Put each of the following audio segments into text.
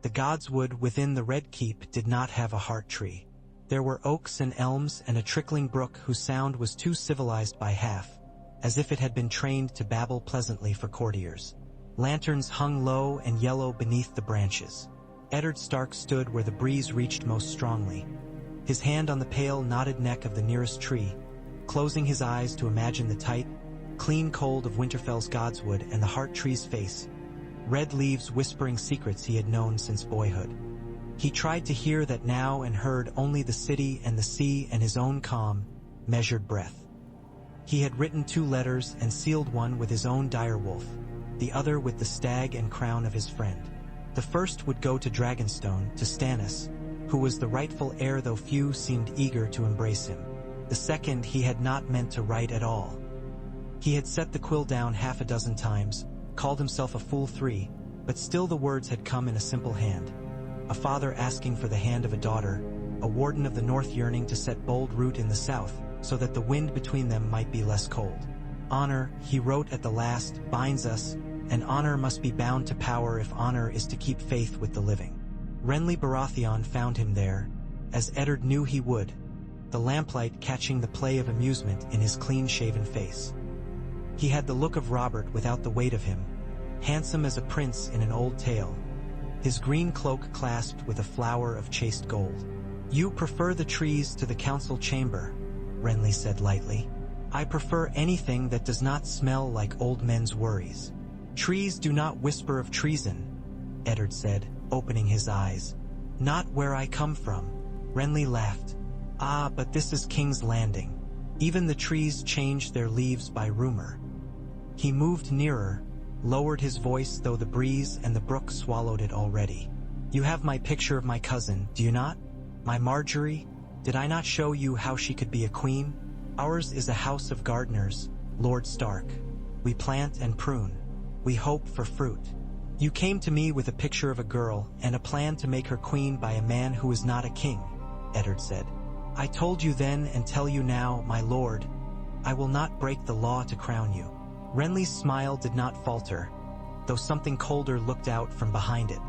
The God's Wood within the Red Keep did not have a heart tree. There were oaks and elms and a trickling brook whose sound was too civilized by half, as if it had been trained to babble pleasantly for courtiers. Lanterns hung low and yellow beneath the branches. Eddard Stark stood where the breeze reached most strongly, his hand on the pale, knotted neck of the nearest tree, closing his eyes to imagine the tight, clean cold of Winterfell's Godswood and the heart tree's face, red leaves whispering secrets he had known since boyhood. He tried to hear that now and heard only the city and the sea and his own calm, measured breath. He had written 2 letters and sealed one with his own direwolf, the other with the stag and crown of his friend. The first would go to Dragonstone, to Stannis, who was the rightful heir though few seemed eager to embrace him. The second he had not meant to write at all. He had set the quill down half a dozen times, called himself a fool 3, but still the words had come in a simple hand. A father asking for the hand of a daughter, a warden of the north yearning to set bold root in the south, so that the wind between them might be less cold. Honor, he wrote at the last, binds us, and honor must be bound to power if honor is to keep faith with the living. Renly Baratheon found him there, as Eddard knew he would, the lamplight catching the play of amusement in his clean-shaven face. He had the look of Robert without the weight of him, handsome as a prince in an old tale, his green cloak clasped with a flower of chased gold. "You prefer the trees to the council chamber," Renly said lightly. "I prefer anything that does not smell like old men's worries." "Trees do not whisper of treason," Eddard said, opening his eyes. "Not where I come from." Renly laughed. "Ah, but this is King's Landing. Even the trees change their leaves by rumor." He moved nearer, lowered his voice though the breeze and the brook swallowed it already. "You have my picture of my cousin, do you not? My Marjorie? Did I not show you how she could be a queen? Ours is a house of gardeners, Lord Stark. We plant and prune. We hope for fruit. You came to me with a picture of a girl and a plan to make her queen by a man who is not a king," Eddard said. "I told you then and tell you now, my lord, I will not break the law to crown you." Renly's smile did not falter, though something colder looked out from behind it.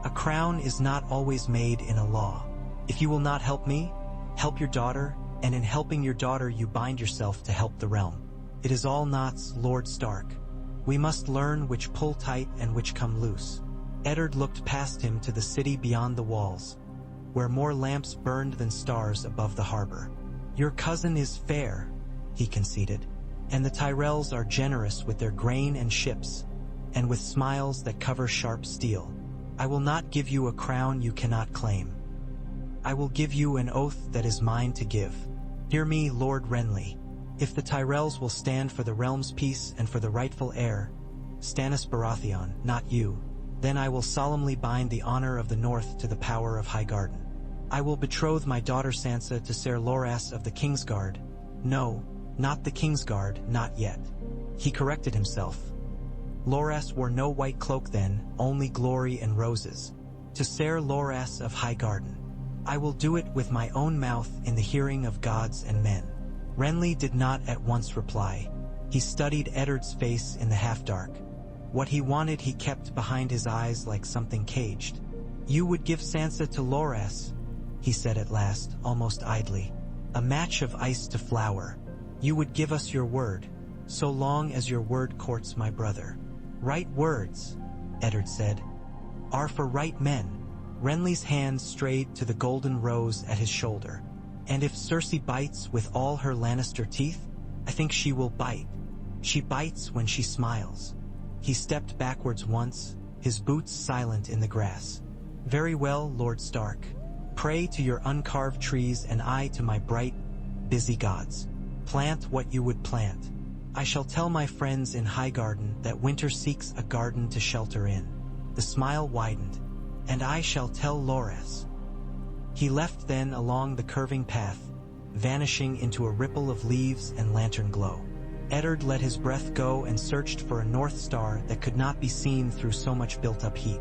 "A crown is not always made in a law. If you will not help me, help your daughter, and in helping your daughter you bind yourself to help the realm. It is all knots, Lord Stark. We must learn which pull tight and which come loose." Eddard looked past him to the city beyond the walls, where more lamps burned than stars above the harbor. "Your cousin is fair," he conceded, "and the Tyrells are generous with their grain and ships, and with smiles that cover sharp steel. I will not give you a crown you cannot claim. I will give you an oath that is mine to give. Hear me, Lord Renly. If the Tyrells will stand for the realm's peace and for the rightful heir, Stannis Baratheon, not you, then I will solemnly bind the honor of the North to the power of Highgarden. I will betroth my daughter Sansa to Ser Loras of the Kingsguard. No, not the Kingsguard, not yet." He corrected himself. Loras wore no white cloak then, only glory and roses. "To Ser Loras of Highgarden. I will do it with my own mouth in the hearing of gods and men." Renly did not at once reply. He studied Eddard's face in the half-dark. What he wanted he kept behind his eyes like something caged. "You would give Sansa to Loras," he said at last, almost idly. "A match of ice to flour. You would give us your word, so long as your word courts my brother." "Right words," Eddard said, "are for right men." Renly's hand strayed to the golden rose at his shoulder. "And if Cersei bites with all her Lannister teeth, I think she will bite. She bites when she smiles." He stepped backwards once, his boots silent in the grass. "Very well, Lord Stark. Pray to your uncarved trees and I to my bright, busy gods. Plant what you would plant. I shall tell my friends in Highgarden that winter seeks a garden to shelter in." The smile widened. "And I shall tell Loras." He left then along the curving path, vanishing into a ripple of leaves and lantern glow. Eddard let his breath go and searched for a North Star that could not be seen through so much built-up heat.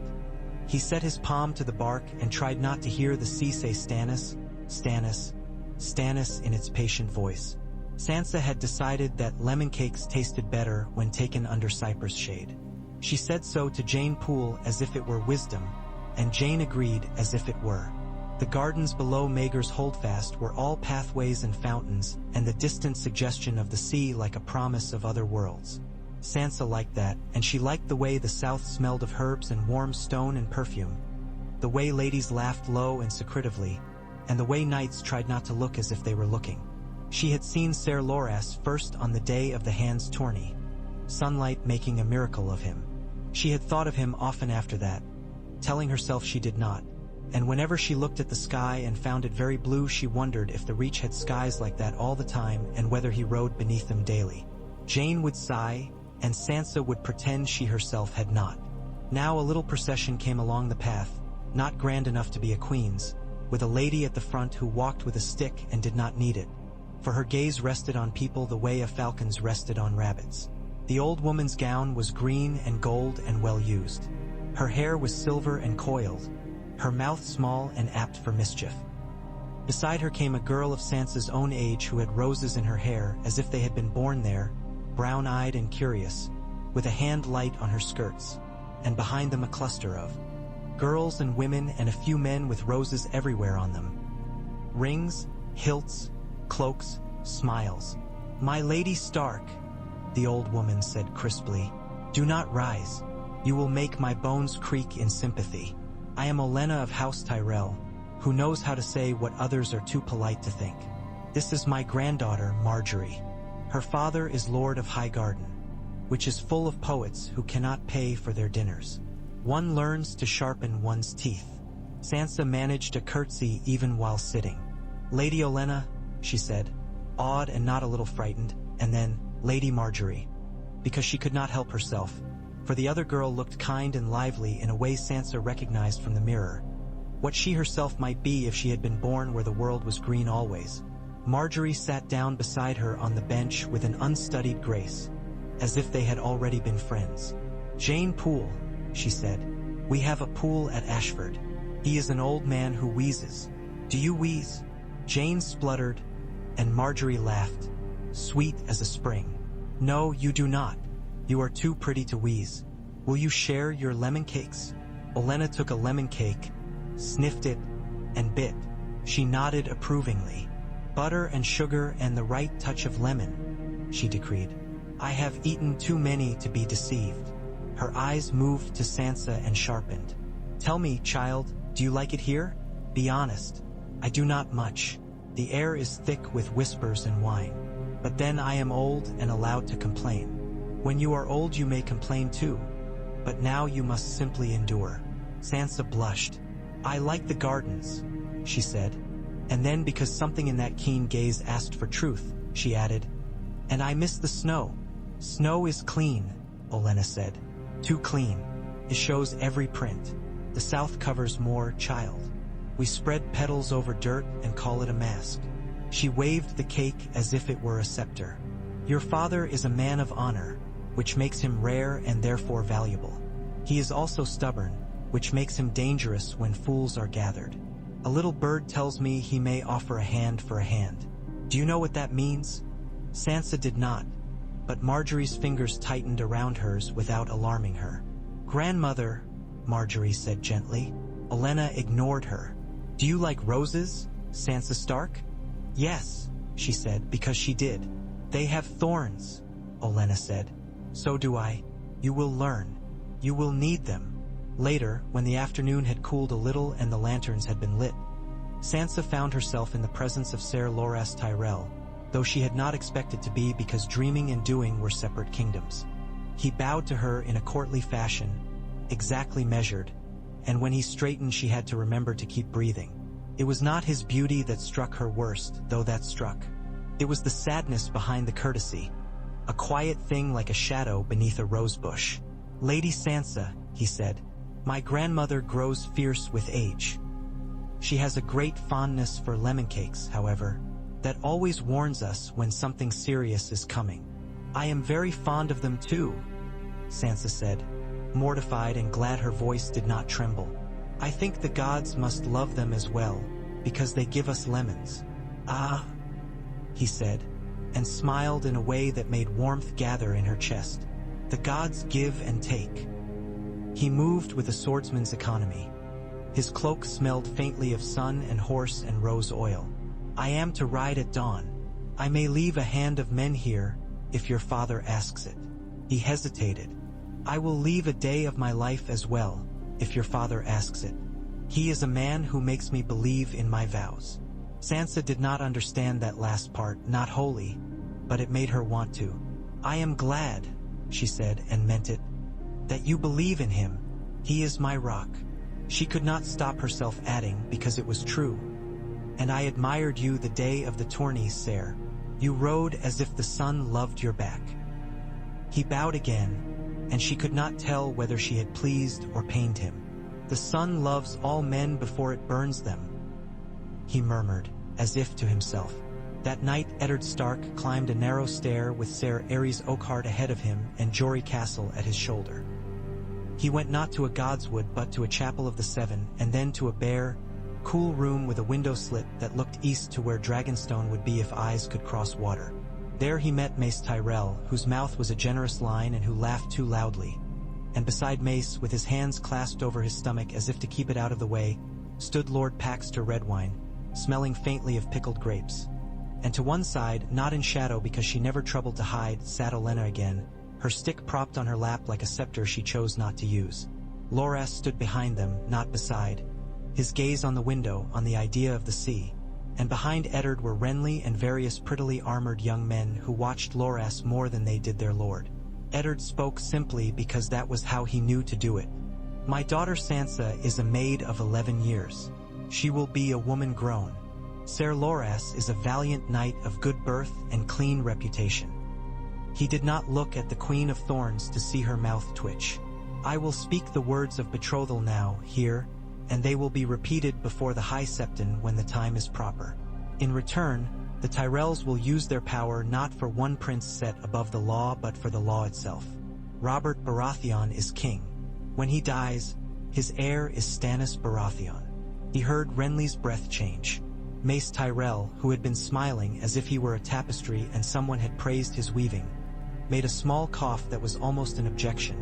He set his palm to the bark and tried not to hear the sea say Stannis, Stannis, Stannis in its patient voice. Sansa had decided that lemon cakes tasted better when taken under cypress shade. She said so to Jane Poole as if it were wisdom, and Jane agreed as if it were. The gardens below Maegor's Holdfast were all pathways and fountains, and the distant suggestion of the sea like a promise of other worlds. Sansa liked that, and she liked the way the south smelled of herbs and warm stone and perfume, the way ladies laughed low and secretively, and the way knights tried not to look as if they were looking. She had seen Ser Loras first on the day of the Hand's tourney, sunlight making a miracle of him. She had thought of him often after that, telling herself she did not, and whenever she looked at the sky and found it very blue, she wondered if the Reach had skies like that all the time and whether he rode beneath them daily. Jane would sigh, and Sansa would pretend she herself had not. Now a little procession came along the path, not grand enough to be a queen's, with a lady at the front who walked with a stick and did not need it, for her gaze rested on people the way a falcon's rested on rabbits. The old woman's gown was green and gold and well used. Her hair was silver and coiled, her mouth small and apt for mischief. Beside her came a girl of Sansa's own age who had roses in her hair as if they had been born there, brown-eyed and curious, with a hand light on her skirts, and behind them a cluster of girls and women and a few men with roses everywhere on them. Rings, hilts, cloaks, smiles. "My Lady Stark," the old woman said crisply, "do not rise. You will make my bones creak in sympathy. I am Olenna of House Tyrell, who knows how to say what others are too polite to think. This is my granddaughter, Marjorie. Her father is Lord of Highgarden, which is full of poets who cannot pay for their dinners. One learns to sharpen one's teeth." Sansa managed a curtsy even while sitting. "Lady Olenna," she said, awed and not a little frightened, and then, "Lady Marjorie," because she could not help herself, for the other girl looked kind and lively in a way Sansa recognized from the mirror, what she herself might be if she had been born where the world was green always. Marjorie sat down beside her on the bench with an unstudied grace, as if they had already been friends. "Jane Poole," she said. "We have a Poole at Ashford. He is an old man who wheezes. Do you wheeze?" Jane spluttered, and Marjorie laughed, sweet as a spring. "No, you do not. You are too pretty to wheeze. Will you share your lemon cakes?" Olenna took a lemon cake, sniffed it, and bit. She nodded approvingly. "Butter and sugar and the right touch of lemon," she decreed. "I have eaten too many to be deceived." Her eyes moved to Sansa and sharpened. "Tell me, child, do you like it here? Be honest." "I do not much. The air is thick with whispers and wine. But then I am old and allowed to complain." "When you are old you may complain too. But now you must simply endure." Sansa blushed. "I like the gardens," she said. And then, because something in that keen gaze asked for truth, she added, "And I miss the snow." "Snow is clean," Olenna said. "Too clean. It shows every print. The south covers more, child. We spread petals over dirt and call it a mask." She waved the cake as if it were a scepter. "Your father is a man of honor, which makes him rare and therefore valuable. He is also stubborn, which makes him dangerous when fools are gathered. A little bird tells me he may offer a hand for a hand. Do you know what that means?" Sansa did not, but Marjorie's fingers tightened around hers without alarming her. "Grandmother," Marjorie said gently. Olenna ignored her. "Do you like roses, Sansa Stark?" "Yes," she said, because she did. "They have thorns," Olenna said. "So do I. You will learn. You will need them." Later, when the afternoon had cooled a little and the lanterns had been lit, Sansa found herself in the presence of Ser Loras Tyrell, though she had not expected to be because dreaming and doing were separate kingdoms. He bowed to her in a courtly fashion, exactly measured, and when he straightened she had to remember to keep breathing. It was not his beauty that struck her worst, though that struck. It was the sadness behind the courtesy, a quiet thing like a shadow beneath a rosebush. "Lady Sansa," he said, "my grandmother grows fierce with age. She has a great fondness for lemon cakes, however, that always warns us when something serious is coming." "I am very fond of them too," Sansa said, mortified and glad her voice did not tremble. "I think the gods must love them as well, because they give us lemons." "Ah," he said, and smiled in a way that made warmth gather in her chest. "The gods give and take." He moved with a swordsman's economy. His cloak smelled faintly of sun and horse and rose oil. "I am to ride at dawn. I may leave a hand of men here, if your father asks it." He hesitated. "I will leave a day of my life as well, if your father asks it. He is a man who makes me believe in my vows." Sansa did not understand that last part, not wholly, but it made her want to. "I am glad," she said, and meant it, "that you believe in him. He is my rock." She could not stop herself adding, because it was true. "And I admired you the day of the tourney, sire. You rode as if the sun loved your back." He bowed again, and she could not tell whether she had pleased or pained him. "The sun loves all men before it burns them," he murmured, as if to himself. That night Eddard Stark climbed a narrow stair with Ser Ares Oakheart ahead of him and Jory Castle at his shoulder. He went not to a godswood but to a chapel of the Seven, and then to a bare, cool room with a window slit that looked east to where Dragonstone would be if eyes could cross water. There he met Mace Tyrell, whose mouth was a generous line and who laughed too loudly. And beside Mace, with his hands clasped over his stomach as if to keep it out of the way, stood Lord Paxter Redwine, smelling faintly of pickled grapes. And to one side, not in shadow because she never troubled to hide, sat Olenna again, her stick propped on her lap like a scepter she chose not to use. Loras stood behind them, not beside, his gaze on the window, on the idea of the sea. And behind Eddard were Renly and various prettily armored young men who watched Loras more than they did their lord. Eddard spoke simply because that was how he knew to do it. "My daughter Sansa is a maid of 11 years. She will be a woman grown. Ser Loras is a valiant knight of good birth and clean reputation." He did not look at the Queen of Thorns to see her mouth twitch. "I will speak the words of betrothal now, here, and they will be repeated before the High Septon when the time is proper. In return, the Tyrells will use their power not for one prince set above the law but for the law itself. Robert Baratheon is king. When he dies, his heir is Stannis Baratheon." He heard Renly's breath change. Mace Tyrell, who had been smiling as if he were a tapestry and someone had praised his weaving, made a small cough that was almost an objection,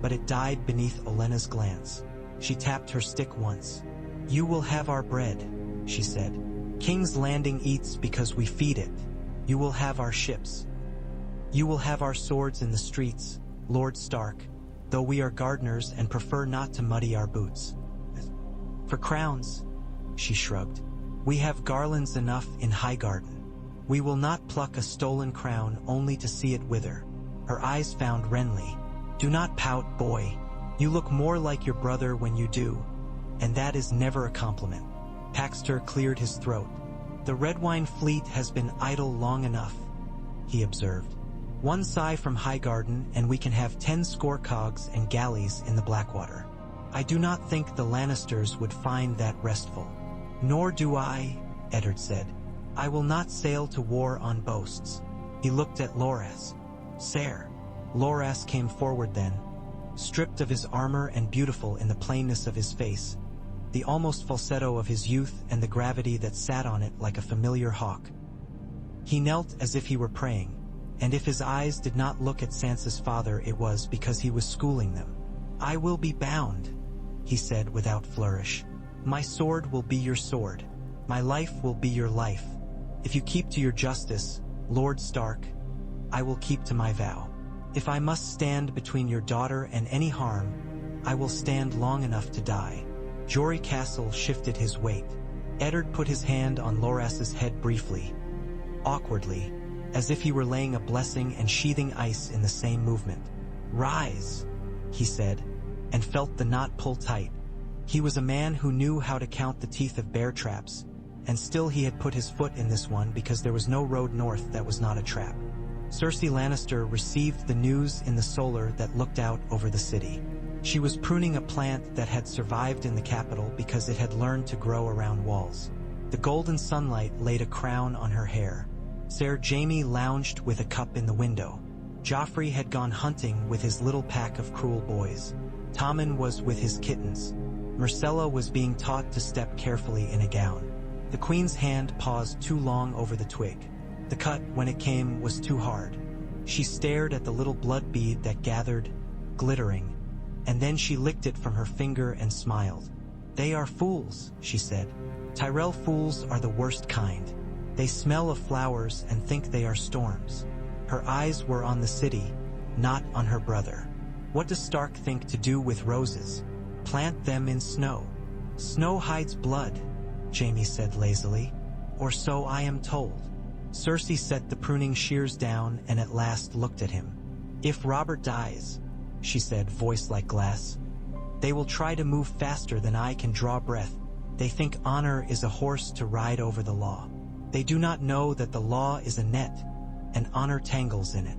but it died beneath Olenna's glance. She tapped her stick once. "You will have our bread," she said. "King's Landing eats because we feed it. You will have our ships. You will have our swords in the streets, Lord Stark, though we are gardeners and prefer not to muddy our boots. For crowns," she shrugged, "we have garlands enough in Highgarden. We will not pluck a stolen crown only to see it wither." Her eyes found Renly. "Do not pout, boy. You look more like your brother when you do, and that is never a compliment." Paxter cleared his throat. "The Redwine fleet has been idle long enough," he observed. "One sigh from Highgarden and we can have 10 scorecogs and galleys in the Blackwater. I do not think the Lannisters would find that restful." "Nor do I," Eddard said. "I will not sail to war on boasts." He looked at Loras. "Sire." Loras came forward then, stripped of his armor and beautiful in the plainness of his face, the almost falsetto of his youth and the gravity that sat on it like a familiar hawk. He knelt as if he were praying, and if his eyes did not look at Sansa's father it was because he was schooling them. "I will be bound," he said without flourish. "My sword will be your sword. My life will be your life. If you keep to your justice, Lord Stark, I will keep to my vow. If I must stand between your daughter and any harm, I will stand long enough to die." Jory Castle shifted his weight. Eddard put his hand on Loras's head briefly, awkwardly, as if he were laying a blessing and sheathing ice in the same movement. "Rise," he said, and felt the knot pull tight. He was a man who knew how to count the teeth of bear traps, and still he had put his foot in this one because there was no road north that was not a trap. Cersei Lannister received the news in the solar that looked out over the city. She was pruning a plant that had survived in the capital because it had learned to grow around walls. The golden sunlight laid a crown on her hair. Ser Jaime lounged with a cup in the window. Joffrey had gone hunting with his little pack of cruel boys. Tommen was with his kittens. Myrcella was being taught to step carefully in a gown. The queen's hand paused too long over the twig. The cut, when it came, was too hard. She stared at the little blood bead that gathered, glittering, and then she licked it from her finger and smiled. They are fools, she said. Tyrell fools are the worst kind. They smell of flowers and think they are storms. Her eyes were on the city, not on her brother. What does Stark think to do with roses? Plant them in snow. Snow hides blood, Jaime said lazily. Or so I am told. Cersei set the pruning shears down and at last looked at him. If Robert dies, she said, voice like glass, they will try to move faster than I can draw breath. They think honor is a horse to ride over the law. They do not know that the law is a net, and honor tangles in it.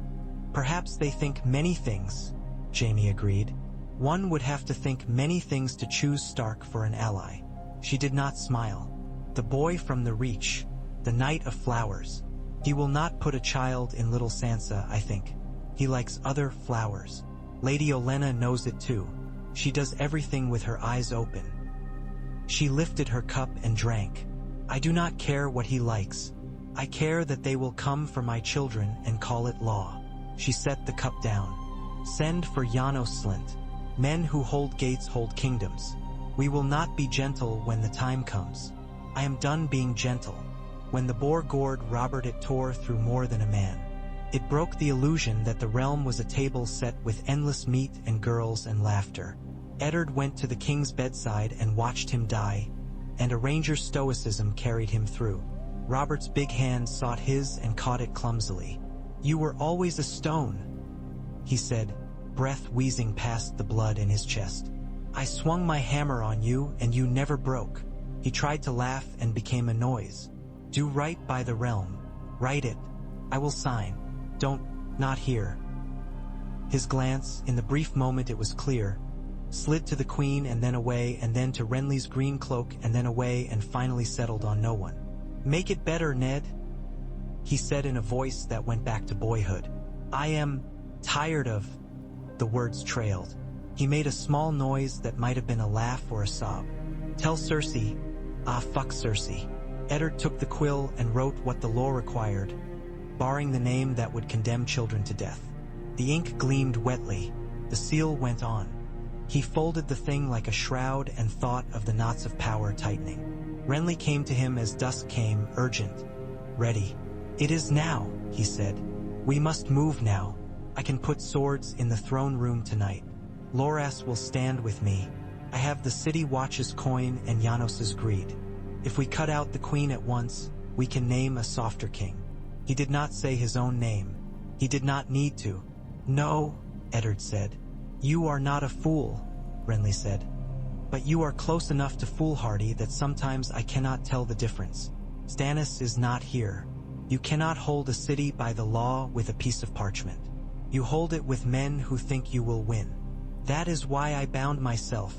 Perhaps they think many things, Jaime agreed. One would have to think many things to choose Stark for an ally. She did not smile. The boy from the Reach, the Knight of Flowers. He will not put a child in little Sansa, I think. He likes other flowers. Lady Olenna knows it too. She does everything with her eyes open. She lifted her cup and drank. I do not care what he likes. I care that they will come for my children and call it law. She set the cup down. Send for Janos Slynt. Men who hold gates hold kingdoms. We will not be gentle when the time comes. I am done being gentle. When the boar gored Robert, it tore through more than a man. It broke the illusion that the realm was a table set with endless meat and girls and laughter. Eddard went to the king's bedside and watched him die, and a ranger's stoicism carried him through. Robert's big hand sought his and caught it clumsily. You were always a stone, he said, breath wheezing past the blood in his chest. I swung my hammer on you and you never broke. He tried to laugh and became a noise. Do right by the realm. Write it. I will sign. Not here. His glance, in the brief moment it was clear, slid to the queen and then away and then to Renly's green cloak and then away and finally settled on no one. Make it better, Ned, he said in a voice that went back to boyhood. I am tired of... The words trailed. He made a small noise that might have been a laugh or a sob. Tell Cersei. Ah, fuck Cersei. Eddard took the quill and wrote what the law required, barring the name that would condemn children to death. The ink gleamed wetly. The seal went on. He folded the thing like a shroud and thought of the knots of power tightening. Renly came to him as dusk came, urgent. Ready. It is now, he said. We must move now. I can put swords in the throne room tonight. Loras will stand with me. I have the city watch's coin and Janos's greed. If we cut out the queen at once, we can name a softer king. He did not say his own name. He did not need to. No, Eddard said. You are not a fool, Renly said. But you are close enough to foolhardy that sometimes I cannot tell the difference. Stannis is not here. You cannot hold a city by the law with a piece of parchment. You hold it with men who think you will win. That is why I bound myself,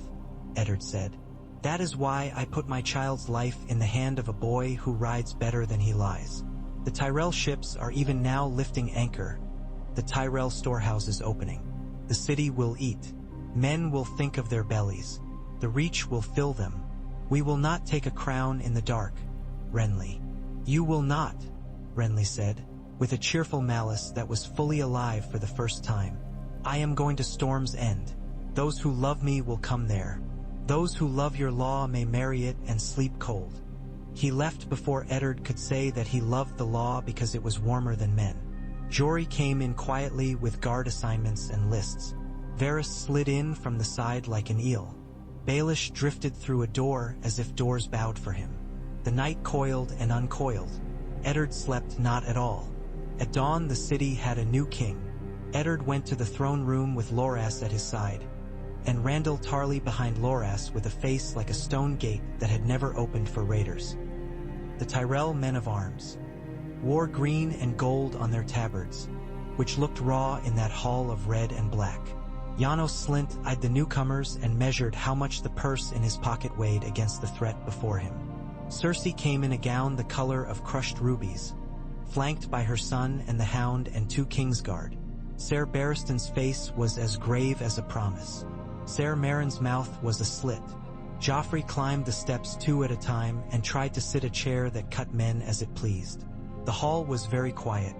Eddard said. That is why I put my child's life in the hand of a boy who rides better than he lies. The Tyrell ships are even now lifting anchor. The Tyrell storehouse is opening. The city will eat. Men will think of their bellies. The Reach will fill them. We will not take a crown in the dark, Renly. You will not, Renly said, with a cheerful malice that was fully alive for the first time. I am going to Storm's End. Those who love me will come there. Those who love your law may marry it and sleep cold. He left before Eddard could say that he loved the law because it was warmer than men. Jory came in quietly with guard assignments and lists. Varys slid in from the side like an eel. Baelish drifted through a door as if doors bowed for him. The night coiled and uncoiled. Eddard slept not at all. At dawn the city had a new king. Eddard went to the throne room with Loras at his side, and Randall Tarly behind Loras with a face like a stone gate that had never opened for raiders. The Tyrell men of arms wore green and gold on their tabards, which looked raw in that hall of red and black. Janos Slynt eyed the newcomers and measured how much the purse in his pocket weighed against the threat before him. Cersei came in a gown the color of crushed rubies, flanked by her son and the Hound and 2 Kingsguard. Ser Barristan's face was as grave as a promise. Ser Meryn's mouth was a slit. Joffrey climbed the steps 2 at a time and tried to sit a chair that cut men as it pleased. The hall was very quiet.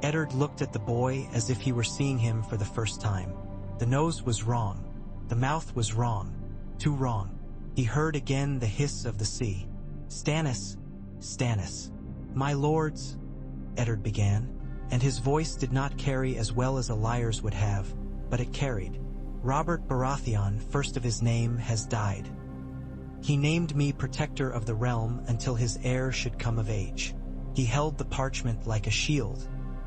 Eddard looked at the boy as if he were seeing him for the first time. The nose was wrong. The mouth was wrong. Too wrong. He heard again the hiss of the sea. "Stannis, Stannis." "My lords," Eddard began, and his voice did not carry as well as a liar's would have, but it carried. "Robert Baratheon, first of his name, has died. He named me protector of the realm until his heir should come of age. He held the parchment like a shield.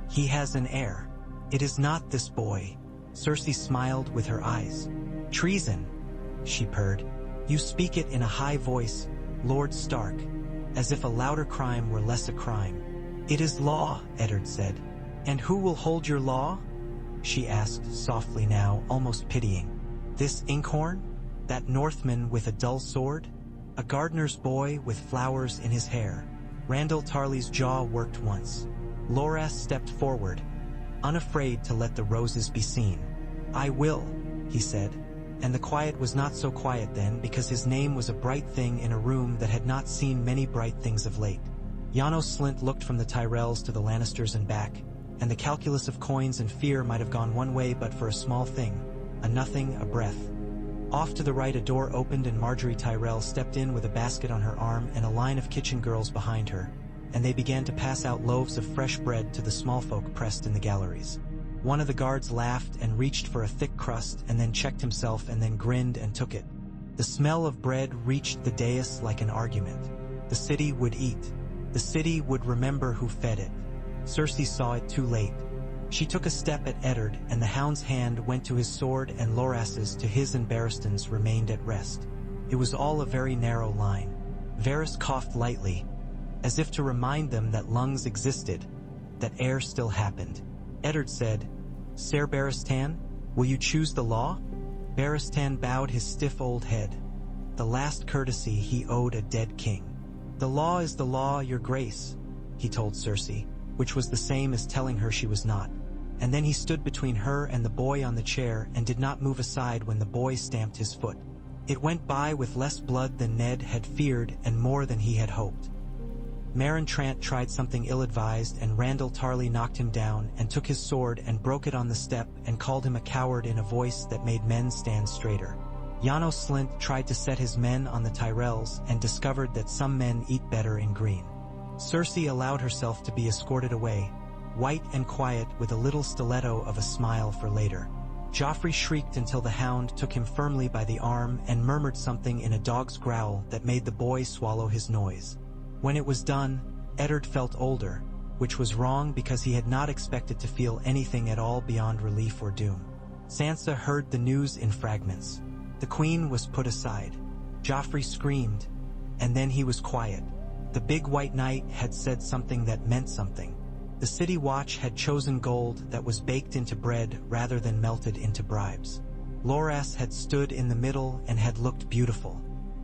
He has an heir. It is not this boy." Cersei smiled with her eyes. "Treason," she purred. "You speak it in a high voice, Lord Stark, as if a louder crime were less a crime." "It is law," Eddard said. "And who will hold your law?" she asked softly now, almost pitying. "This inkhorn? That Northman with a dull sword? A gardener's boy with flowers in his hair?" Randall Tarley's jaw worked once. Loras stepped forward, unafraid to let the roses be seen. "I will," he said. And the quiet was not so quiet then, because his name was a bright thing in a room that had not seen many bright things of late. Janos Slynt looked from the Tyrells to the Lannisters and back, and the calculus of coins and fear might have gone one way but for a small thing, a nothing, a breath. Off to the right a door opened and Marjorie Tyrell stepped in with a basket on her arm and a line of kitchen girls behind her, and they began to pass out loaves of fresh bread to the small folk pressed in the galleries. One of the guards laughed and reached for a thick crust and then checked himself and then grinned and took it. The smell of bread reached the dais like an argument. The city would eat. The city would remember who fed it. Cersei saw it too late. She took a step at Eddard, and the hound's hand went to his sword and Loras's to his, and Barristan's remained at rest. It was all a very narrow line. Varys coughed lightly, as if to remind them that lungs existed, that air still happened. Eddard said, "Ser Barristan, will you choose the law?" Barristan bowed his stiff old head. The last courtesy he owed a dead king. "The law is the law, your grace," he told Cersei, which was the same as telling her she was not. And then he stood between her and the boy on the chair and did not move aside when the boy stamped his foot. It went by with less blood than Ned had feared and more than he had hoped. Meryn Trant tried something ill-advised, and Randall Tarley knocked him down and took his sword and broke it on the step and called him a coward in a voice that made men stand straighter. Janos Slynt tried to set his men on the Tyrells and discovered that some men eat better in green. Cersei allowed herself to be escorted away, white and quiet with a little stiletto of a smile for later. Joffrey shrieked until the hound took him firmly by the arm and murmured something in a dog's growl that made the boy swallow his noise. When it was done, Eddard felt older, which was wrong because he had not expected to feel anything at all beyond relief or doom. Sansa heard the news in fragments. The queen was put aside. Joffrey screamed, and then he was quiet. The big white knight had said something that meant something. The city watch had chosen gold that was baked into bread rather than melted into bribes. Loras had stood in the middle and had looked beautiful.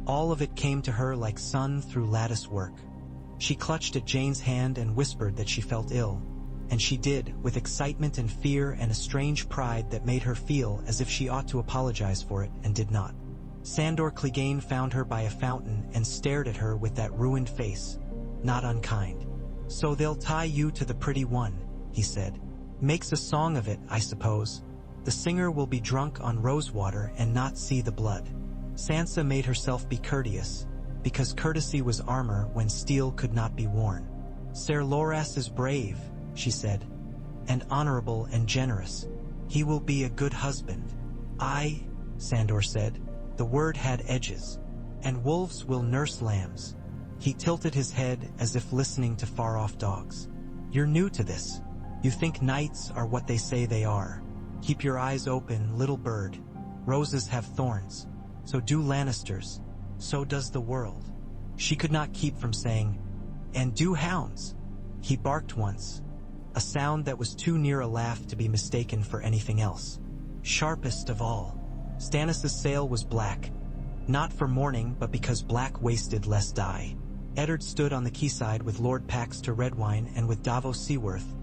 All of it came to her like sun through lattice work. She clutched at Jane's hand and whispered that she felt ill. And she did, with excitement and fear and a strange pride that made her feel as if she ought to apologize for it and did not. Sandor Clegane found her by a fountain and stared at her with that ruined face, not unkind. "So they'll tie you to the pretty one," he said. "Makes a song of it, I suppose. The singer will be drunk on rosewater and not see the blood." Sansa made herself be courteous, because courtesy was armor when steel could not be worn. "Ser Loras is brave," she said, "and honorable and generous. He will be a good husband." "I," Sandor said. The word had edges. "And wolves will nurse lambs." He tilted his head as if listening to far-off dogs. "You're new to this. You think knights are what they say they are. Keep your eyes open, little bird. Roses have thorns. So do Lannisters. So does the world." She could not keep from saying, "And do hounds." He barked once, a sound that was too near a laugh to be mistaken for anything else. Sharpest of all. Stannis' sail was black, not for mourning but because black wasted less dye. Eddard stood on the quayside with Lord Pax to Redwine and with Davos Seaworth,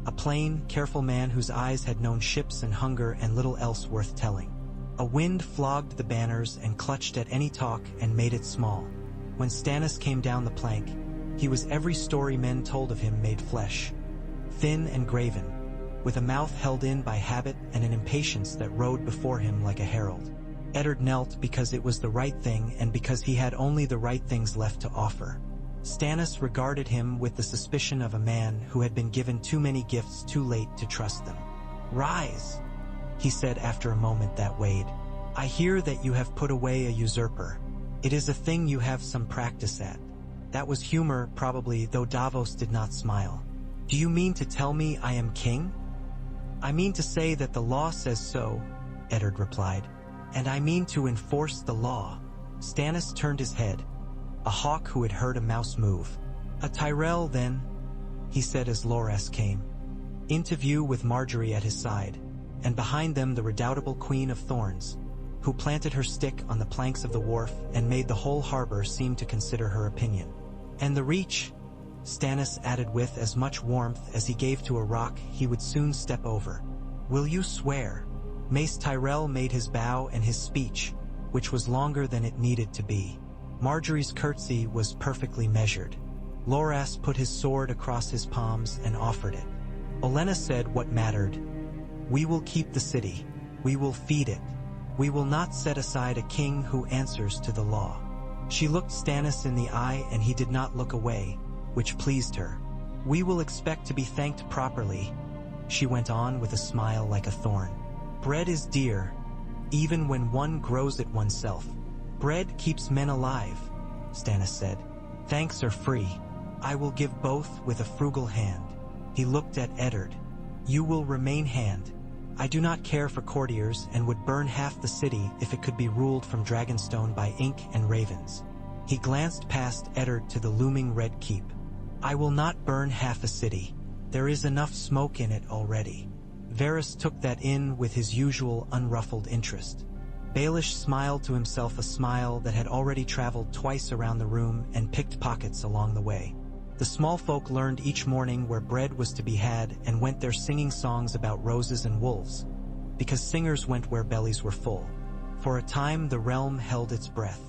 a plain, careful man whose eyes had known ships and hunger and little else worth telling. A wind flogged the banners and clutched at any talk and made it small. When Stannis came down the plank, he was every story men told of him made flesh. Thin and graven, with a mouth held in by habit and an impatience that rode before him like a herald. Eddard knelt because it was the right thing and because he had only the right things left to offer. Stannis regarded him with the suspicion of a man who had been given too many gifts too late to trust them. "Rise," he said after a moment that weighed. "I hear that you have put away a usurper. It is a thing you have some practice at." That was humor, probably, though Davos did not smile. "Do you mean to tell me I am king?" "I mean to say that the law says so," Eddard replied. "And I mean to enforce the law." Stannis turned his head, a hawk who had heard a mouse move. "A Tyrell, then," he said as Loras came into view with Marjorie at his side, and behind them the redoubtable Queen of Thorns, who planted her stick on the planks of the wharf and made the whole harbor seem to consider her opinion. "And the Reach," Stannis added with as much warmth as he gave to a rock he would soon step over. "Will you swear?" Mace Tyrell made his bow and his speech, which was longer than it needed to be. Marjorie's curtsy was perfectly measured. Loras put his sword across his palms and offered it. Olenna said what mattered. "We will keep the city. We will feed it. We will not set aside a king who answers to the law." She looked Stannis in the eye and he did not look away, which pleased her. "We will expect to be thanked properly," she went on with a smile like a thorn. "Bread is dear, even when one grows it oneself." "Bread keeps men alive," Stannis said. "Thanks are free. I will give both with a frugal hand." He looked at Eddard. "You will remain hand. I do not care for courtiers and would burn half the city if it could be ruled from Dragonstone by ink and ravens." He glanced past Eddard to the looming Red Keep. "I will not burn half a city. There is enough smoke in it already." Varys took that in with his usual unruffled interest. Baelish smiled to himself, a smile that had already traveled twice around the room and picked pockets along the way. The small folk learned each morning where bread was to be had and went there singing songs about roses and wolves, because singers went where bellies were full. For a time the realm held its breath.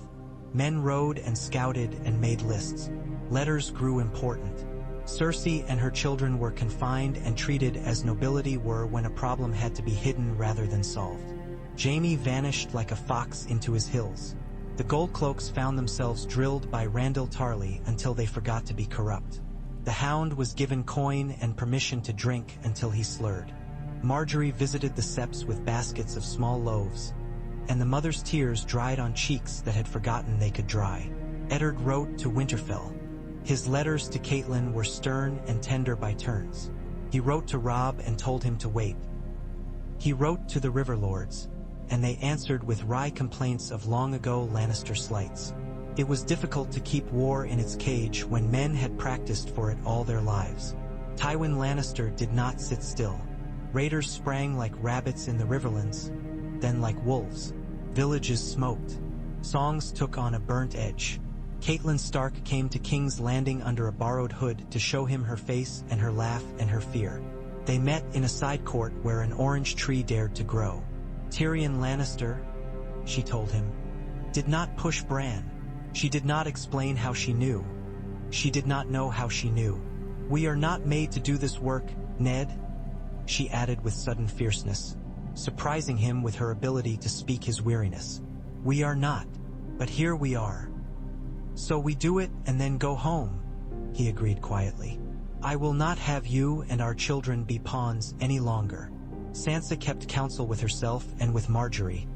Men rode and scouted and made lists. Letters grew important. Cersei and her children were confined and treated as nobility were when a problem had to be hidden rather than solved. Jaime vanished like a fox into his hills. The Goldcloaks found themselves drilled by Randall Tarly until they forgot to be corrupt. The Hound was given coin and permission to drink until he slurred. Marjorie visited the Septs with baskets of small loaves, and the mother's tears dried on cheeks that had forgotten they could dry. Eddard wrote to Winterfell. His letters to Catelyn were stern and tender by turns. He wrote to Robb and told him to wait. He wrote to the Riverlords, and they answered with wry complaints of long-ago Lannister slights. It was difficult to keep war in its cage when men had practiced for it all their lives. Tywin Lannister did not sit still. Raiders sprang like rabbits in the Riverlands, then like wolves. Villages smoked. Songs took on a burnt edge. Catelyn Stark came to King's Landing under a borrowed hood to show him her face and her laugh and her fear. They met in a side court where an orange tree dared to grow. Tyrion Lannister, she told him, did not push Bran. She did not explain how she knew. She did not know how she knew. "We are not made to do this work, Ned," she added with sudden fierceness, surprising him with her ability to speak his weariness. "We are not, but here we are. So we do it and then go home," he agreed quietly. "I will not have you and our children be pawns any longer." Sansa kept counsel with herself and with Marjorie,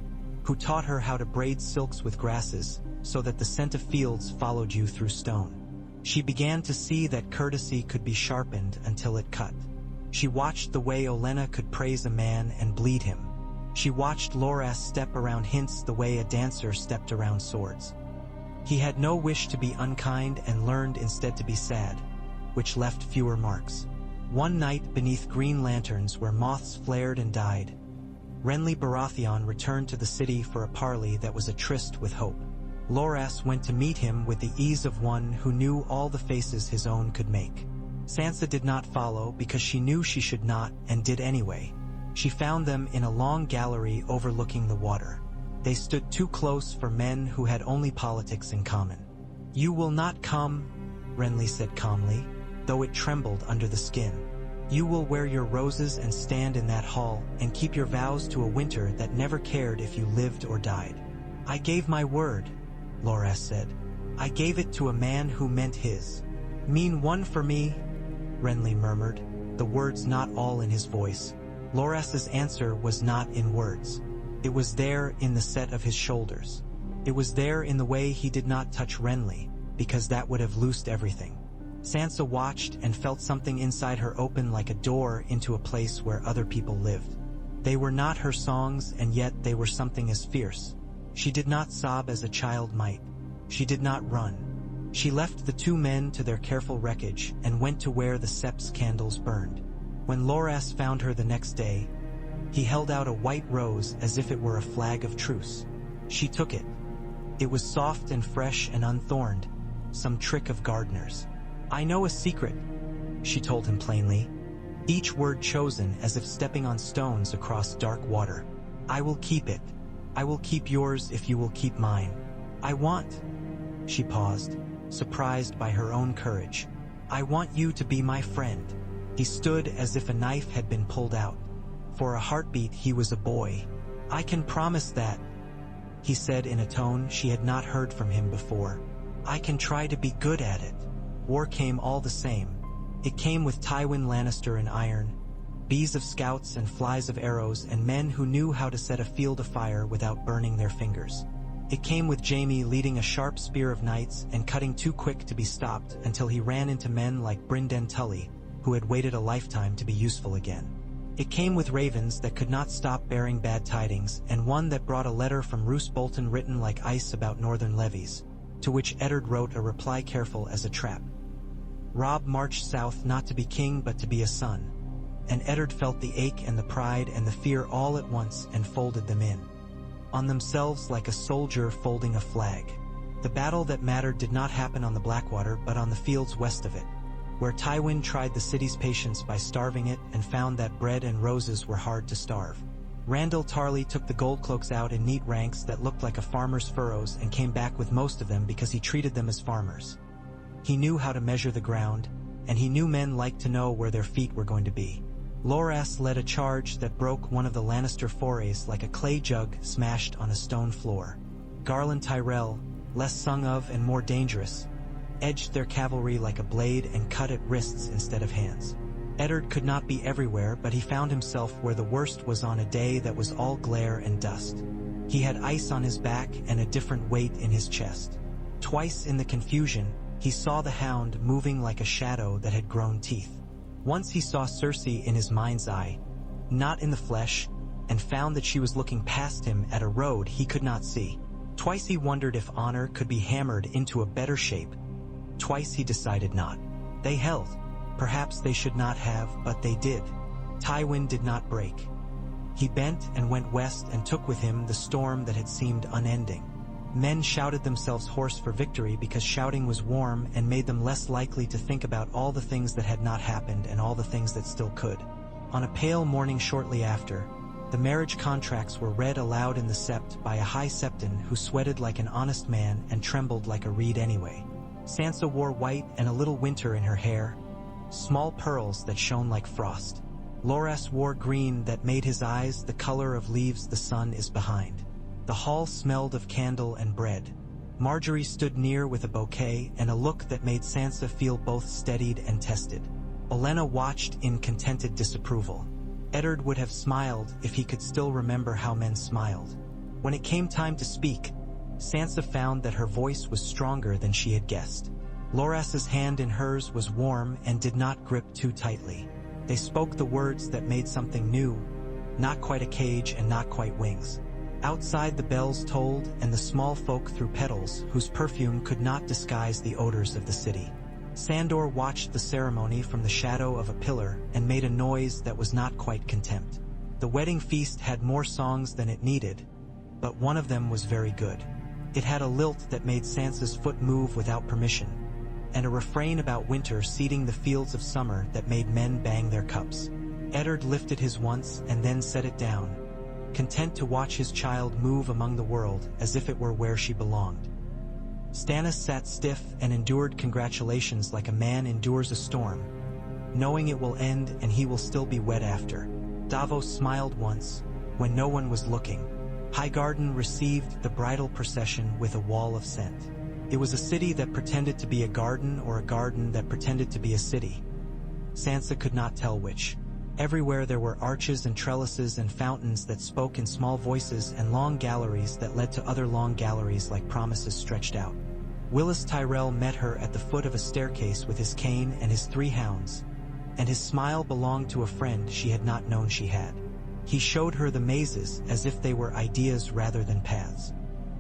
who taught her how to braid silks with grasses so that the scent of fields followed you through stone. She began to see that courtesy could be sharpened until it cut. She watched the way Olenna could praise a man and bleed him. She watched Loras step around hints the way a dancer stepped around swords. He had no wish to be unkind and learned instead to be sad, which left fewer marks. One night beneath green lanterns where moths flared and died, Renly Baratheon returned to the city for a parley that was a tryst with hope. Loras went to meet him with the ease of one who knew all the faces his own could make. Sansa did not follow because she knew she should not and did anyway. She found them in a long gallery overlooking the water. They stood too close for men who had only politics in common. "You will not come," Renly said calmly, though it trembled under the skin. You will wear your roses and stand in that hall and keep your vows to a winter that never cared if you lived or died." "I gave my word," Loras said. "I gave it to a man who meant his." "Mean one for me?" Renly murmured, the words not all in his voice. Loras's answer was not in words. It was there in the set of his shoulders. It was there in the way he did not touch Renly, because that would have loosed everything. Sansa watched and felt something inside her open like a door into a place where other people lived. They were not her songs, and yet they were something as fierce. She did not sob as a child might. She did not run. She left the two men to their careful wreckage and went to where the sept's candles burned. When Loras found her the next day, he held out a white rose as if it were a flag of truce. She took it. It was soft and fresh and unthorned, some trick of gardeners. "I know a secret," she told him plainly, each word chosen as if stepping on stones across dark water. "I will keep it. I will keep yours if you will keep mine. I want—" She paused, surprised by her own courage. "I want you to be my friend." He stood as if a knife had been pulled out. For a heartbeat he was a boy. "I can promise that," he said in a tone she had not heard from him before. "I can try to be good at it." War came all the same. It came with Tywin Lannister and iron, bees of scouts and flies of arrows, and men who knew how to set a field afire without burning their fingers. It came with Jaime leading a sharp spear of knights and cutting too quick to be stopped until he ran into men like Brynden Tully, who had waited a lifetime to be useful again. It came with ravens that could not stop bearing bad tidings, and one that brought a letter from Roose Bolton written like ice about northern levies, to which Eddard wrote a reply careful as a trap. Robb marched south not to be king but to be a son, and Eddard felt the ache and the pride and the fear all at once and folded them in on themselves like a soldier folding a flag. The battle that mattered did not happen on the Blackwater but on the fields west of it, where Tywin tried the city's patience by starving it and found that bread and roses were hard to starve. Randyll Tarly took the gold cloaks out in neat ranks that looked like a farmer's furrows and came back with most of them because he treated them as farmers. He knew how to measure the ground, and he knew men liked to know where their feet were going to be. Loras led a charge that broke one of the Lannister forays like a clay jug smashed on a stone floor. Garland Tyrell, less sung of and more dangerous, edged their cavalry like a blade and cut at wrists instead of hands. Eddard could not be everywhere, but he found himself where the worst was on a day that was all glare and dust. He had ice on his back and a different weight in his chest. Twice in the confusion, he saw the hound moving like a shadow that had grown teeth. Once he saw Cersei in his mind's eye, not in the flesh, and found that she was looking past him at a road he could not see. Twice he wondered if honor could be hammered into a better shape. Twice he decided not. They held. Perhaps they should not have, but they did. Tywin did not break. He bent and went west and took with him the storm that had seemed unending. Men shouted themselves hoarse for victory because shouting was warm and made them less likely to think about all the things that had not happened and all the things that still could. On a pale morning shortly after, the marriage contracts were read aloud in the sept by a high septon who sweated like an honest man and trembled like a reed anyway. Sansa wore white and a little winter in her hair, small pearls that shone like frost. Loras wore green that made his eyes the color of leaves the sun is behind. The hall smelled of candle and bread. Marjorie stood near with a bouquet and a look that made Sansa feel both steadied and tested. Olenna watched in contented disapproval. Eddard would have smiled if he could still remember how men smiled. When it came time to speak, Sansa found that her voice was stronger than she had guessed. Loras's hand in hers was warm and did not grip too tightly. They spoke the words that made something new, not quite a cage and not quite wings. Outside the bells tolled and the small folk threw petals whose perfume could not disguise the odors of the city. Sandor watched the ceremony from the shadow of a pillar and made a noise that was not quite contempt. The wedding feast had more songs than it needed, but one of them was very good. It had a lilt that made Sansa's foot move without permission, and a refrain about winter seeding the fields of summer that made men bang their cups. Eddard lifted his once and then set it down, content to watch his child move among the world as if it were where she belonged. Stannis sat stiff and endured congratulations like a man endures a storm. knowing it will end and he will still be wed after. Davos smiled once, when no one was looking. Highgarden received the bridal procession with a wall of scent. It was a city that pretended to be a garden or a garden that pretended to be a city. Sansa could not tell which. Everywhere there were arches and trellises and fountains that spoke in small voices and long galleries that led to other long galleries like promises stretched out. Willis Tyrell met her at the foot of a staircase with his cane and his 3 hounds, and his smile belonged to a friend she had not known she had. He showed her the mazes as if they were ideas rather than paths.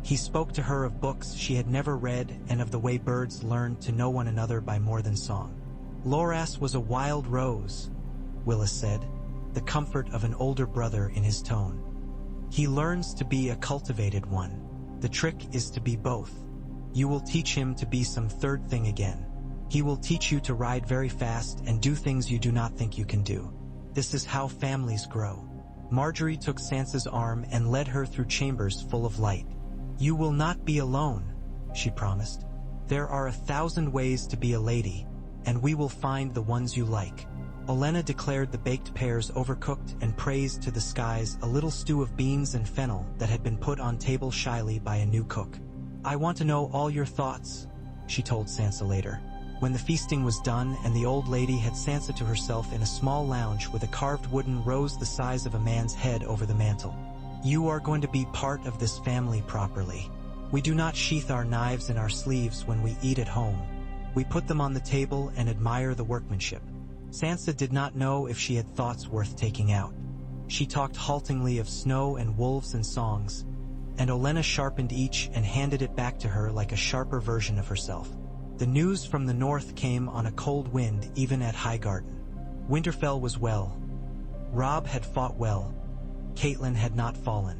He spoke to her of books she had never read and of the way birds learned to know one another by more than song. Loras was a wild rose, Willis said, the comfort of an older brother in his tone. He learns to be a cultivated one. The trick is to be both. You will teach him to be some third thing again. He will teach you to ride very fast and do things you do not think you can do. This is how families grow. Marjorie took Sansa's arm and led her through chambers full of light. You will not be alone, she promised. There are 1,000 ways to be a lady, and we will find the ones you like. Olenna declared the baked pears overcooked and praised to the skies a little stew of beans and fennel that had been put on table shyly by a new cook. I want to know all your thoughts, she told Sansa later. When the feasting was done and the old lady had Sansa to herself in a small lounge with a carved wooden rose the size of a man's head over the mantel. You are going to be part of this family properly. We do not sheath our knives in our sleeves when we eat at home. We put them on the table and admire the workmanship. Sansa did not know if she had thoughts worth taking out. She talked haltingly of snow and wolves and songs, and Olenna sharpened each and handed it back to her like a sharper version of herself. The news from the north came on a cold wind even at Highgarden. Winterfell was well. Robb had fought well. Catelyn had not fallen.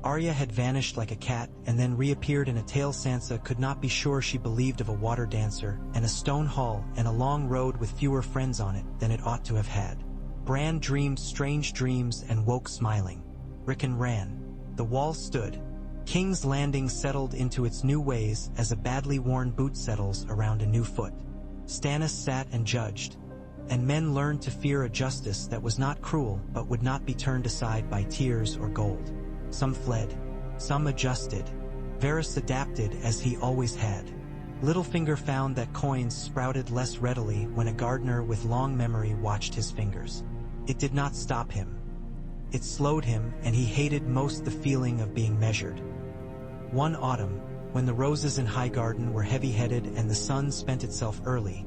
Arya had vanished like a cat and then reappeared in a tale Sansa could not be sure she believed of a water dancer and a stone hall and a long road with fewer friends on it than it ought to have had. Bran dreamed strange dreams and woke smiling. Rickon ran. The wall stood. King's Landing settled into its new ways as a badly worn boot settles around a new foot. Stannis sat and judged, and men learned to fear a justice that was not cruel but would not be turned aside by tears or gold. Some fled, some adjusted. Varys adapted as he always had. Littlefinger found that coins sprouted less readily when a gardener with long memory watched his fingers. It did not stop him. It slowed him, and he hated most the feeling of being measured. One autumn, when the roses in Highgarden were heavy-headed and the sun spent itself early,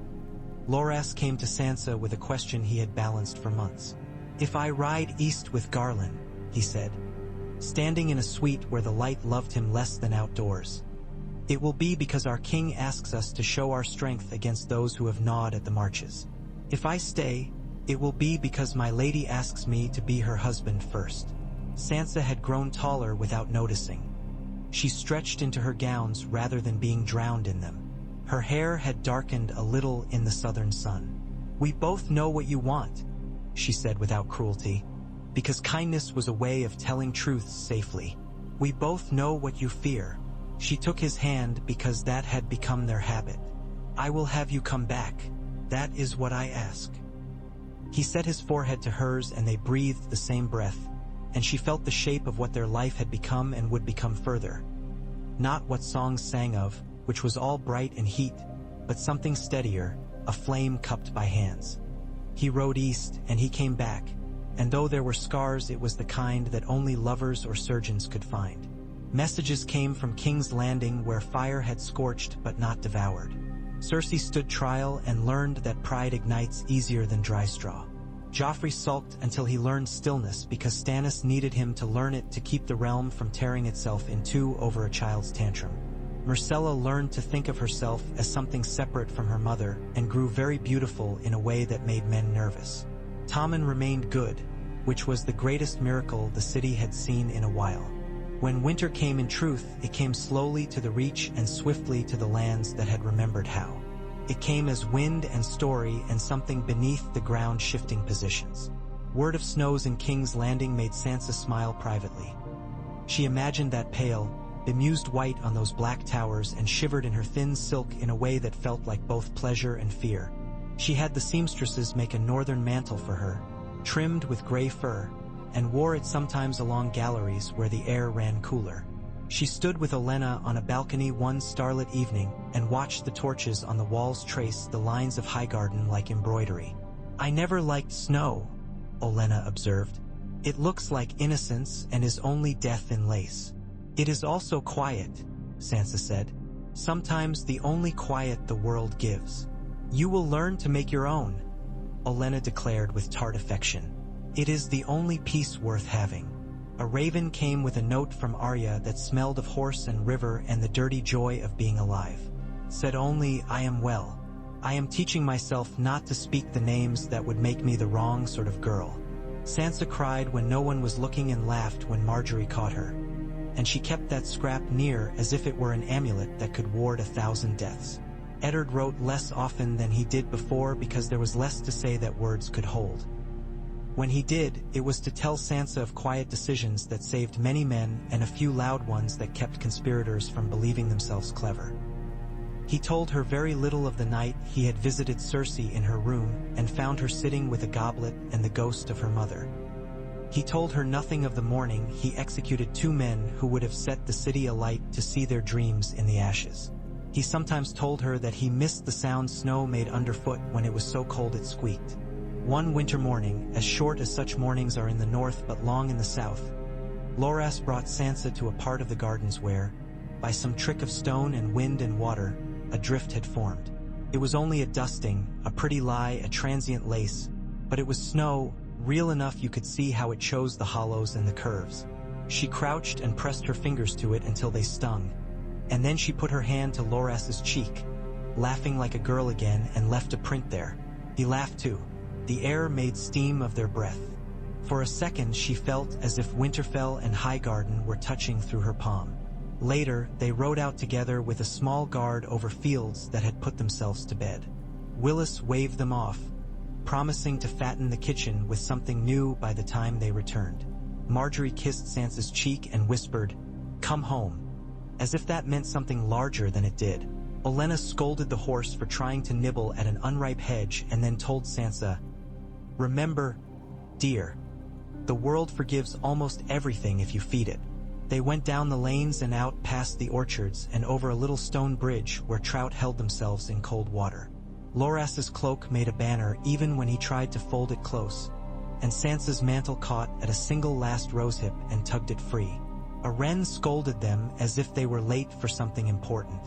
Loras came to Sansa with a question he had balanced for months. If I ride east with Garland, he said, standing in a suite where the light loved him less than outdoors, it will be because our king asks us to show our strength against those who have gnawed at the marches. If I stay, it will be because my lady asks me to be her husband first. Sansa had grown taller without noticing. She stretched into her gowns rather than being drowned in them. Her hair had darkened a little in the southern sun. We both know what you want, she said without cruelty, because kindness was a way of telling truths safely. We both know what you fear. She took his hand because that had become their habit. I will have you come back. That is what I ask. He set his forehead to hers and they breathed the same breath, and she felt the shape of what their life had become and would become further. Not what songs sang of, which was all bright and heat, but something steadier, a flame cupped by hands. He rode east and he came back, and though there were scars, it was the kind that only lovers or surgeons could find. Messages came from King's Landing where fire had scorched but not devoured. Cersei stood trial and learned that pride ignites easier than dry straw. Joffrey sulked until he learned stillness because Stannis needed him to learn it to keep the realm from tearing itself in two over a child's tantrum. Myrcella learned to think of herself as something separate from her mother and grew very beautiful in a way that made men nervous. Tommen remained good, which was the greatest miracle the city had seen in a while. When winter came in truth, it came slowly to the Reach and swiftly to the lands that had remembered how. It came as wind and story and something beneath the ground shifting positions. Word of snows in King's Landing made Sansa smile privately. She imagined that pale, bemused white on those black towers and shivered in her thin silk in a way that felt like both pleasure and fear. She had the seamstresses make a northern mantle for her, trimmed with gray fur, and wore it sometimes along galleries where the air ran cooler. She stood with Olenna on a balcony one starlit evening and watched the torches on the walls trace the lines of Highgarden like embroidery. "I never liked snow," Olenna observed. "It looks like innocence and is only death in lace." "It is also quiet," Sansa said. "Sometimes the only quiet the world gives." "You will learn to make your own," Olenna declared with tart affection. "It is the only peace worth having." A raven came with a note from Arya that smelled of horse and river and the dirty joy of being alive. Said only, "I am well. I am teaching myself not to speak the names that would make me the wrong sort of girl." Sansa cried when no one was looking and laughed when Marjorie caught her. And she kept that scrap near as if it were an amulet that could ward 1,000 deaths. Eddard wrote less often than he did before because there was less to say that words could hold. When he did, it was to tell Sansa of quiet decisions that saved many men and a few loud ones that kept conspirators from believing themselves clever. He told her very little of the night he had visited Cersei in her room and found her sitting with a goblet and the ghost of her mother. He told her nothing of the morning he executed 2 men who would have set the city alight to see their dreams in the ashes. He sometimes told her that he missed the sound snow made underfoot when it was so cold it squeaked. One winter morning, as short as such mornings are in the north but long in the south, Loras brought Sansa to a part of the gardens where, by some trick of stone and wind and water, a drift had formed. It was only a dusting, a pretty lie, a transient lace, but it was snow, real enough you could see how it chose the hollows and the curves. She crouched and pressed her fingers to it until they stung, and then she put her hand to Loras's cheek, laughing like a girl again, and left a print there. He laughed too. The air made steam of their breath. For a second she felt as if Winterfell and Highgarden were touching through her palm. Later, they rode out together with a small guard over fields that had put themselves to bed. Willis waved them off, promising to fatten the kitchen with something new by the time they returned. Marjorie kissed Sansa's cheek and whispered, "Come home," as if that meant something larger than it did. Olenna scolded the horse for trying to nibble at an unripe hedge and then told Sansa, "Remember, dear, the world forgives almost everything if you feed it." They went down the lanes and out past the orchards and over a little stone bridge where trout held themselves in cold water. Loras's cloak made a banner even when he tried to fold it close, and Sansa's mantle caught at a single last rosehip and tugged it free. A wren scolded them as if they were late for something important.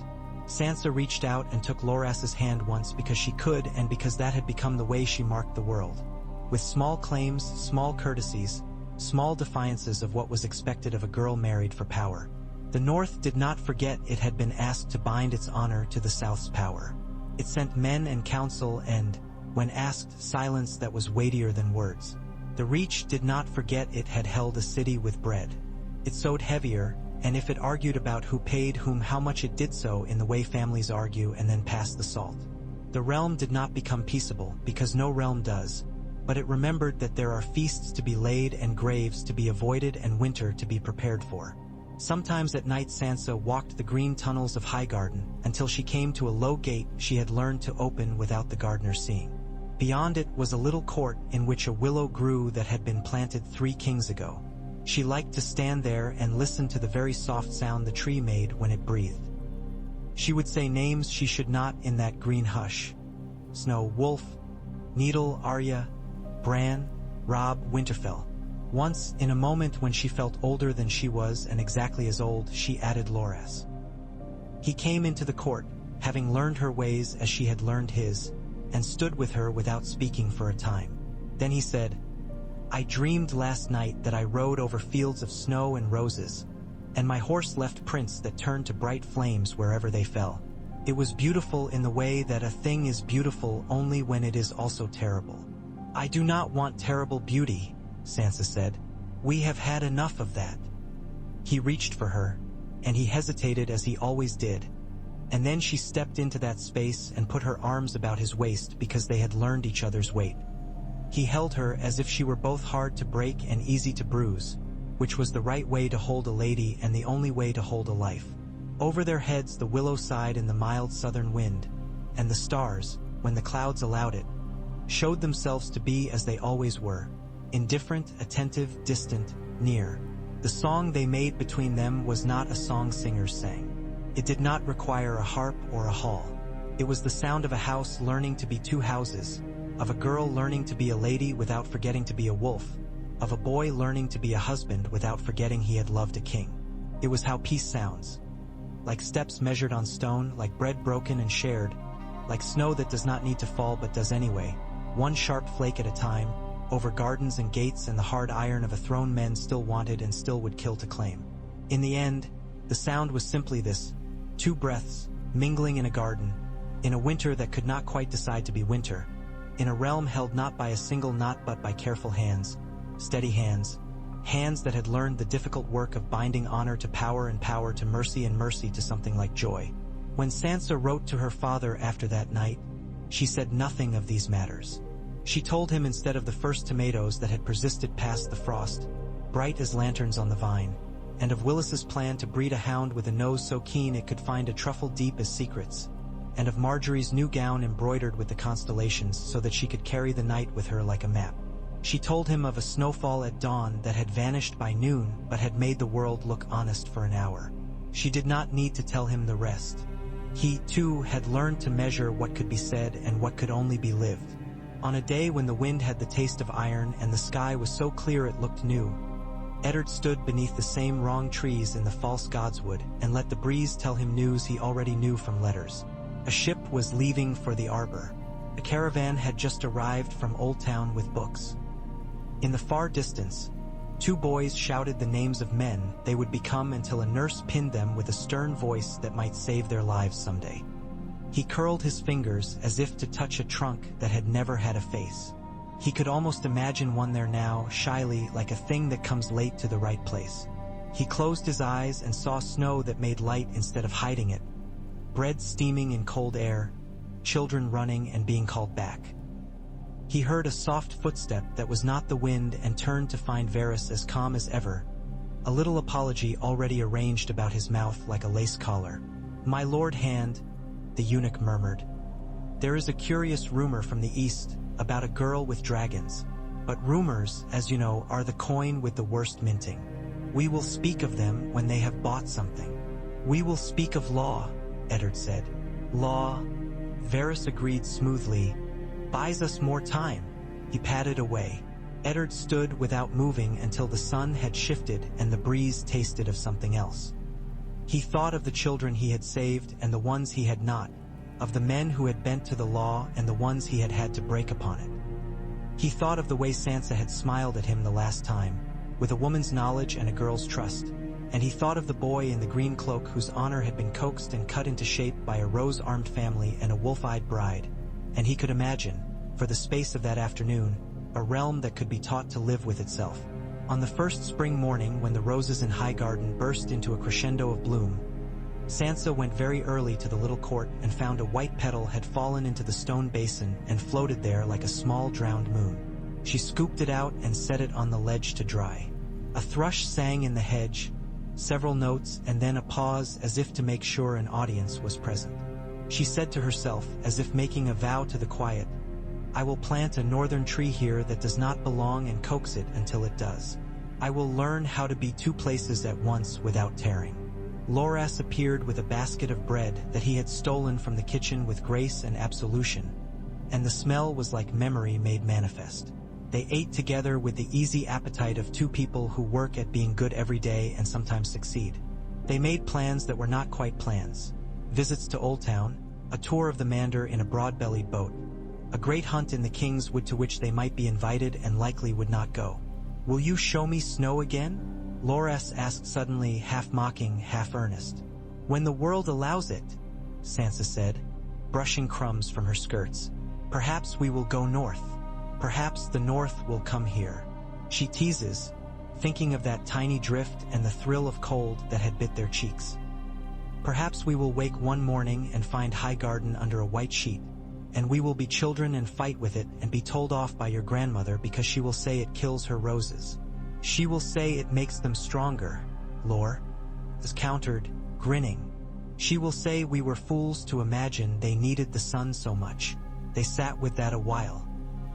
Sansa reached out and took Loras's hand once because she could and because that had become the way she marked the world. With small claims, small courtesies, small defiances of what was expected of a girl married for power. The North did not forget it had been asked to bind its honor to the South's power. It sent men and counsel and, when asked, silence that was weightier than words. The Reach did not forget it had held a city with bread. It sowed heavier, and if it argued about who paid whom how much, it did so in the way families argue and then pass the salt. The realm did not become peaceable, because no realm does, but it remembered that there are feasts to be laid and graves to be avoided and winter to be prepared for. Sometimes at night Sansa walked the green tunnels of Highgarden until she came to a low gate she had learned to open without the gardener seeing. Beyond it was a little court in which a willow grew that had been planted 3 kings ago. She liked to stand there and listen to the very soft sound the tree made when it breathed. She would say names she should not in that green hush. Snow, Wolf, Needle, Arya, Bran, Robb, Winterfell. Once, in a moment when she felt older than she was and exactly as old, she added Loras. He came into the court, having learned her ways as she had learned his, and stood with her without speaking for a time. Then he said, "I dreamed last night that I rode over fields of snow and roses, and my horse left prints that turned to bright flames wherever they fell. It was beautiful in the way that a thing is beautiful only when it is also terrible." "I do not want terrible beauty," Sansa said. "We have had enough of that." He reached for her, and he hesitated as he always did, and then she stepped into that space and put her arms about his waist because they had learned each other's weight. He held her as if she were both hard to break and easy to bruise, which was the right way to hold a lady and the only way to hold a life. Over their heads the willow sighed in the mild southern wind, and the stars, when the clouds allowed it, showed themselves to be as they always were, indifferent, attentive, distant, near. The song they made between them was not a song singers sang. It did not require a harp or a hall. It was the sound of a house learning to be two houses, of a girl learning to be a lady without forgetting to be a wolf, of a boy learning to be a husband without forgetting he had loved a king. It was how peace sounds. Like steps measured on stone, like bread broken and shared, like snow that does not need to fall but does anyway, one sharp flake at a time, over gardens and gates and the hard iron of a throne men still wanted and still would kill to claim. In the end, the sound was simply this: two breaths, mingling in a garden, in a winter that could not quite decide to be winter, in a realm held not by a single knot but by careful hands, steady hands, hands that had learned the difficult work of binding honor to power and power to mercy and mercy to something like joy. When Sansa wrote to her father after that night, she said nothing of these matters. She told him instead of the first tomatoes that had persisted past the frost, bright as lanterns on the vine, and of Willis's plan to breed a hound with a nose so keen it could find a truffle deep as secrets, and of Marjorie's new gown embroidered with the constellations so that she could carry the night with her like a map. She told him of a snowfall at dawn that had vanished by noon but had made the world look honest for an hour. She did not need to tell him the rest. He, too, had learned to measure what could be said and what could only be lived. On a day when the wind had the taste of iron and the sky was so clear it looked new, Eddard stood beneath the same wrong trees in the false godswood and let the breeze tell him news he already knew from letters. A ship was leaving for the arbor. A caravan had just arrived from Old Town with books. In the far distance, two boys shouted the names of men they would become until a nurse pinned them with a stern voice that might save their lives someday. He curled his fingers as if to touch a trunk that had never had a face. He could almost imagine one there now, shyly, like a thing that comes late to the right place. He closed his eyes and saw snow that made light instead of hiding it, bread steaming in cold air, children running and being called back. He heard a soft footstep that was not the wind and turned to find Varys as calm as ever, a little apology already arranged about his mouth like a lace collar. "My lord Hand," the eunuch murmured. "There is a curious rumor from the east about a girl with dragons, but rumors, as you know, are the coin with the worst minting. We will speak of them when they have bought something." "We will speak of law," Eddard said. "Law," Varys agreed smoothly, "buys us more time." He padded away. Eddard stood without moving until the sun had shifted and the breeze tasted of something else. He thought of the children he had saved and the ones he had not, of the men who had bent to the law and the ones he had had to break upon it. He thought of the way Sansa had smiled at him the last time, with a woman's knowledge and a girl's trust, and he thought of the boy in the green cloak whose honor had been coaxed and cut into shape by a rose-armed family and a wolf-eyed bride, and he could imagine, for the space of that afternoon, a realm that could be taught to live with itself. On the first spring morning when the roses in Highgarden burst into a crescendo of bloom, Sansa went very early to the little court and found a white petal had fallen into the stone basin and floated there like a small drowned moon. She scooped it out and set it on the ledge to dry. A thrush sang in the hedge, several notes and then a pause as if to make sure an audience was present. She said to herself, as if making a vow to the quiet, "I will plant a northern tree here that does not belong and coax it until it does. I will learn how to be two places at once without tearing." Loras appeared with a basket of bread that he had stolen from the kitchen with grace and absolution, and the smell was like memory made manifest. They ate together with the easy appetite of two people who work at being good every day and sometimes succeed. They made plans that were not quite plans. Visits to Old Town, a tour of the Manor in a broad-bellied boat, a great hunt in the King's Wood to which they might be invited and likely would not go. "Will you show me snow again?" Loras asked suddenly, half mocking, half earnest. "When the world allows it," Sansa said, brushing crumbs from her skirts. "Perhaps we will go north. Perhaps the north will come here." She teases, thinking of that tiny drift and the thrill of cold that had bit their cheeks. "Perhaps we will wake one morning and find Highgarden under a white sheet, and we will be children and fight with it and be told off by your grandmother because she will say it kills her roses. She will say it makes them stronger," Loras countered, grinning. "She will say we were fools to imagine they needed the sun so much." They sat with that a while.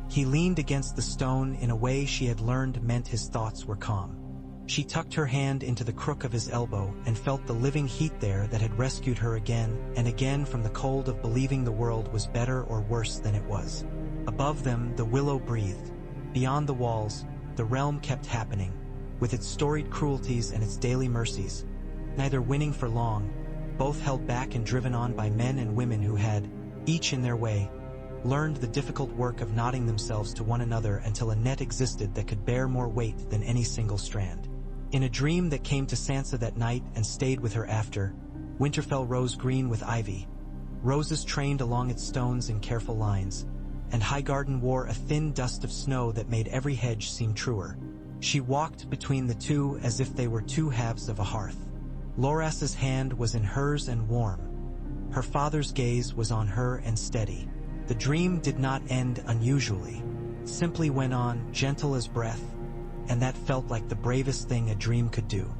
He leaned against the stone in a way she had learned meant his thoughts were calm. She tucked her hand into the crook of his elbow and felt the living heat there that had rescued her again and again from the cold of believing the world was better or worse than it was. Above them, the willow breathed. Beyond the walls, the realm kept happening, with its storied cruelties and its daily mercies. Neither winning for long, both held back and driven on by men and women who had, each in their way, learned the difficult work of knotting themselves to one another until a net existed that could bear more weight than any single strand. In a dream that came to Sansa that night and stayed with her after, Winterfell rose green with ivy. Roses trained along its stones in careful lines, and Highgarden wore a thin dust of snow that made every hedge seem truer. She walked between the two as if they were two halves of a hearth. Loras's hand was in hers and warm. Her father's gaze was on her and steady. The dream did not end unusually. Simply went on, gentle as breath, and that felt like the bravest thing a dream could do.